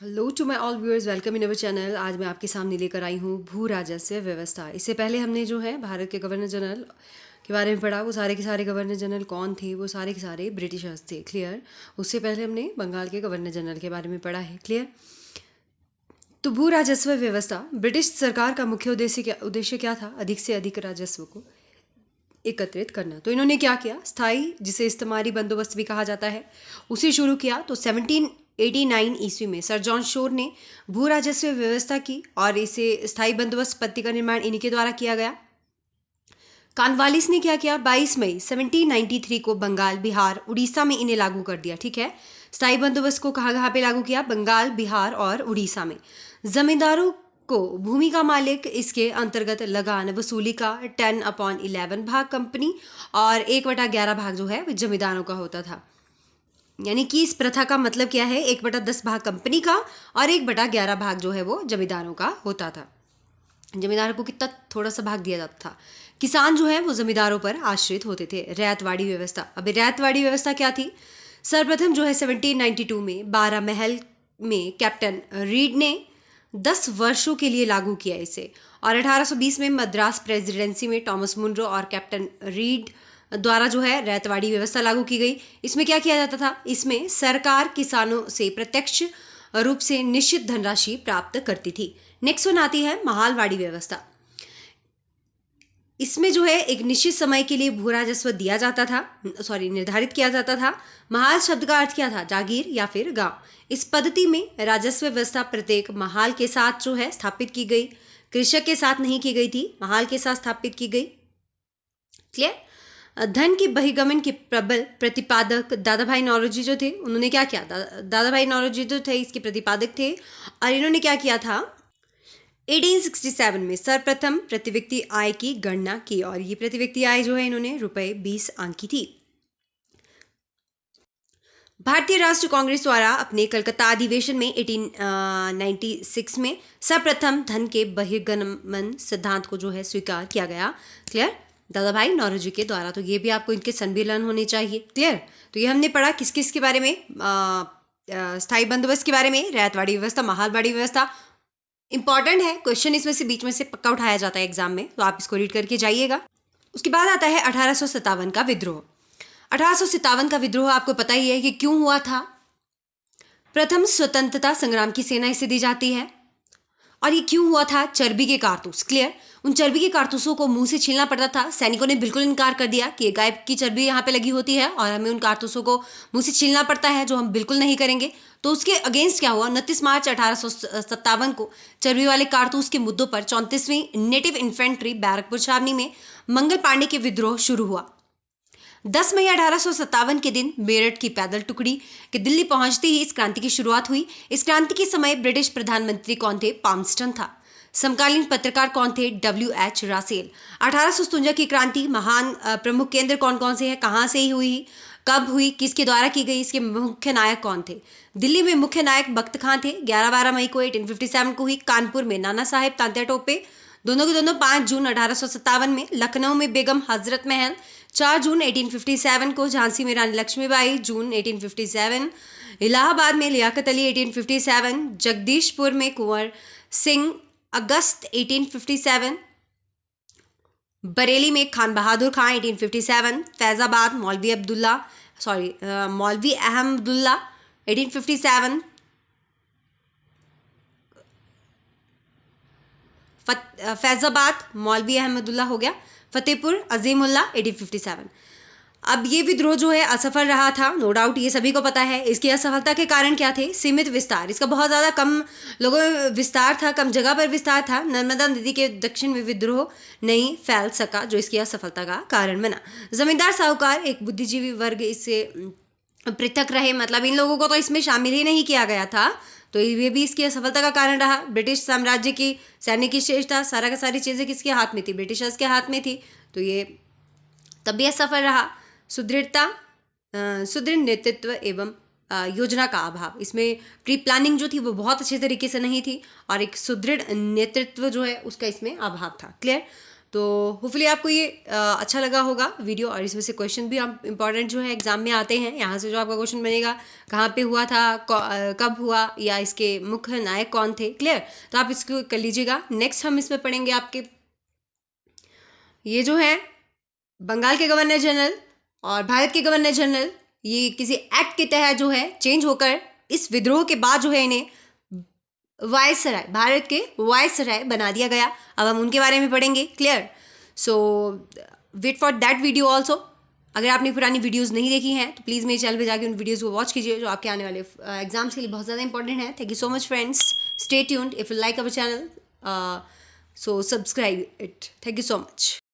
Hello to my all viewers, welcome in our channel. आज मैं आपके सामने लेकर आई हूँ भू राजस्व व्यवस्था। इससे पहले हमने जो है भारत के गवर्नर जनरल के बारे में पढ़ा। वो सारे के सारे गवर्नर जनरल कौन थे? वो सारे के सारे ब्रिटिशर्स थे। क्लियर। उससे पहले हमने बंगाल के गवर्नर जनरल के बारे में पढ़ा है। क्लियर। तो भू राजस्व व्यवस्था, ब्रिटिश सरकार का मुख्य उद्देश्य क्या था? अधिक से अधिक राजस्व को एकत्रित करना। तो इन्होंने क्या किया? स्थायी, जिसे इस्तेमारी बंदोबस्त भी कहा जाता है, उसे शुरू किया। तो 1789 ईस्वी में सर जॉन शोर ने भू राजस्व व्यवस्था की और इसे स्थायी बंदोबस्त पत्ती का निर्माण इन्हीं के द्वारा किया गया। कॉर्नवालिस ने क्या किया? 22 मई 1793 को बंगाल, बिहार, उड़ीसा में इन्हें लागू कर दिया। ठीक है। स्थायी बंदोबस्त को कहाँ कहाँ पे लागू किया? बंगाल, बिहार और उड़ीसा में। जमींदारों को भूमि का मालिक इसके अंतर्गत लगान वसूली का 10/11 भाग कंपनी और 1/11 भाग जो है वो जमींदारों का होता था। यानी कि इस प्रथा का मतलब क्या है? 1/10 भाग कंपनी का और 1/11 भाग जो है वो जमींदारों का होता था। जमींदारों को कितना थोड़ा सा भाग दिया जाता था। किसान जो है वो जमींदारों पर आश्रित होते थे। रैयतवाड़ी व्यवस्था। अब रैयतवाड़ी व्यवस्था क्या थी? सर्वप्रथम जो है 1792 में 12 महल में कैप्टन रीड ने 10 वर्षों के लिए लागू किया इसे। और 1820 में मद्रास प्रेसिडेंसी में टॉमस मुनरो और कैप्टन रीड द्वारा जो है रैयतवाड़ी व्यवस्था लागू की गई। इसमें क्या किया जाता था? इसमें सरकार किसानों से प्रत्यक्ष रूप से निश्चित धनराशि प्राप्त करती थी। नेक्स्ट वन आती है महालवाड़ी व्यवस्था। इसमें जो है एक निश्चित समय के लिए भू राजस्व दिया जाता था, निर्धारित किया जाता था। महाल शब्द का अर्थ क्या था? जागीर या फिर गांव। इस पद्धति में राजस्व व्यवस्था प्रत्येक महाल के साथ जो है स्थापित की गई। कृषक के साथ नहीं की गई थी, महाल के साथ स्थापित की गई। क्लियर। धन के बहिर्गमन के प्रबल प्रतिपादक दादा भाई नौरोजी जो थे, उन्होंने क्या किया? दादा भाई नौरोजी जो थे इसके प्रतिपादक थे और इन्होंने क्या किया था? 1867 में सर्वप्रथम प्रति व्यक्ति आय की गणना की और ये प्रति व्यक्ति आय जो है इन्होंने रुपए 20 आंकी थी। भारतीय राष्ट्रीय कांग्रेस द्वारा अपने कलकत्ता अधिवेशन में 1896 में सर्वप्रथम धन के बहिर्गमन सिद्धांत को जो है स्वीकार किया गया। क्लियर। दादा भाई नौरोजी के द्वारा। तो ये भी आपको इनके सन भी लर्न होने चाहिए। क्लियर। तो ये हमने पढ़ा किस किस के बारे में? स्थायी बंदोबस्त के बारे में, रैयतवाड़ी व्यवस्था, महालवाड़ी व्यवस्था। इंपॉर्टेंट है, क्वेश्चन इसमें से बीच में से पक्का उठाया जाता है एग्जाम में, तो आप इसको रीड करके जाइएगा। उसके बाद आता है 1857 का विद्रोह। 1857 का विद्रोह आपको पता ही है कि क्यों हुआ था। प्रथम स्वतंत्रता संग्राम की सेना इसे दी जाती है और ये क्यों हुआ था? चर्बी के कारतूस। क्लियर। उन चर्बी के कारतूसों को मुंह से छीलना पड़ता था। सैनिकों ने बिल्कुल इनकार कर दिया कि गाय की चर्बी यहाँ पे लगी होती है और हमें उन कारतूसों को मुंह से छीलना पड़ता है, जो हम बिल्कुल नहीं करेंगे। तो उसके अगेंस्ट क्या हुआ? 29 मार्च 1857 को चर्बी वाले कारतूस के मुद्दों पर 34वीं नेटिव इन्फेंट्री बैरकपुर छावनी में मंगल पांडे के विद्रोह शुरू हुआ। 10 मई 1857 के दिन मेरठ की पैदल टुकड़ी के दिल्ली पहुंचते ही इस क्रांति की शुरुआत हुई। इस क्रांति के समय ब्रिटिश प्रधानमंत्री कौन थे? पाल्मस्टन था। समकालीन पत्रकार कौन थे? WH Russell. 1857 की क्रांति महान प्रमुख केंद्र कौन कौन से हैं? कहाँ से ही हुई, कब हुई, किसके द्वारा की गई, इसके मुख्य नायक कौन थे? दिल्ली में मुख्य नायक बख्त खां थे। 11-12 मई को 1857 को हुई। कानपुर में नाना साहेब तांत्या टोपे, दोनों के दोनों 5 जून 1857 में। लखनऊ में बेगम हजरत महल 4 जून 1857 को। झांसी में रानी लक्ष्मीबाई जून 1857। इलाहाबाद में लियाकत अली 1857। जगदीशपुर में कुंवर सिंह अगस्त 1857। बरेली में खान बहादुर खां 1857। फैजाबाद मौलवी अहमदुल्ला 1857। फैजाबाद मौलवी अहमदुल्ला हो गया। फतेहपुर अजीमुल्ला 1857। अब ये विद्रोह जो है असफल रहा था, नो डाउट, ये सभी को पता है। इसकी असफलता के कारण क्या थे? सीमित विस्तार। इसका बहुत ज़्यादा कम लोगों में विस्तार था, कम जगह पर विस्तार था। नर्मदा नदी के दक्षिण में विद्रोह नहीं फैल सका, जो इसकी असफलता का कारण बना। जमींदार साहूकार एक बुद्धिजीवी वर्ग इससे पृथक रहे, मतलब इन लोगों को तो इसमें शामिल ही नहीं किया गया था। तो ये भी इसकी असफलता का कारण रहा। ब्रिटिश साम्राज्य की सैन्य की श्रेष्ठता, सारा का सारी चीज़ें किसके हाथ में थी? ब्रिटिशर्स के हाथ में थी। तो ये तब भी असफल रहा। सुदृढ़ नेतृत्व एवं योजना का अभाव। इसमें प्री प्लानिंग जो थी वो बहुत अच्छे तरीके से नहीं थी और एक सुदृढ़ नेतृत्व जो है उसका इसमें अभाव था। क्लियर। तो होपफुली आपको ये अच्छा लगा होगा वीडियो, और इसमें से क्वेश्चन भी आप इंपॉर्टेंट जो है एग्जाम में आते हैं। यहाँ से जो आपका क्वेश्चन बनेगा कहाँ पे हुआ था, कब हुआ, या इसके मुख्य नायक कौन थे। क्लियर, तो आप इसको कर लीजिएगा। नेक्स्ट हम इसमें पढ़ेंगे आपके ये जो है बंगाल के गवर्नर जनरल और भारत के गवर्नर जनरल, ये किसी एक्ट के तहत जो है चेंज होकर इस विद्रोह के बाद जो है इन्हें वायसराय, भारत के वायसराय बना दिया गया। अब हम उनके बारे में पढ़ेंगे। Clear, so wait for that video also. अगर आपने पुरानी वीडियोस नहीं देखी हैं तो प्लीज़ मेरे चैनल पे जाके उन वीडियोस को वॉच कीजिए जो आपके आने वाले एग्जाम्स के लिए बहुत ज़्यादा इंपॉर्टेंट है। Thank you so much friends, stay tuned. If you like our channel, so subscribe it. Thank you so much.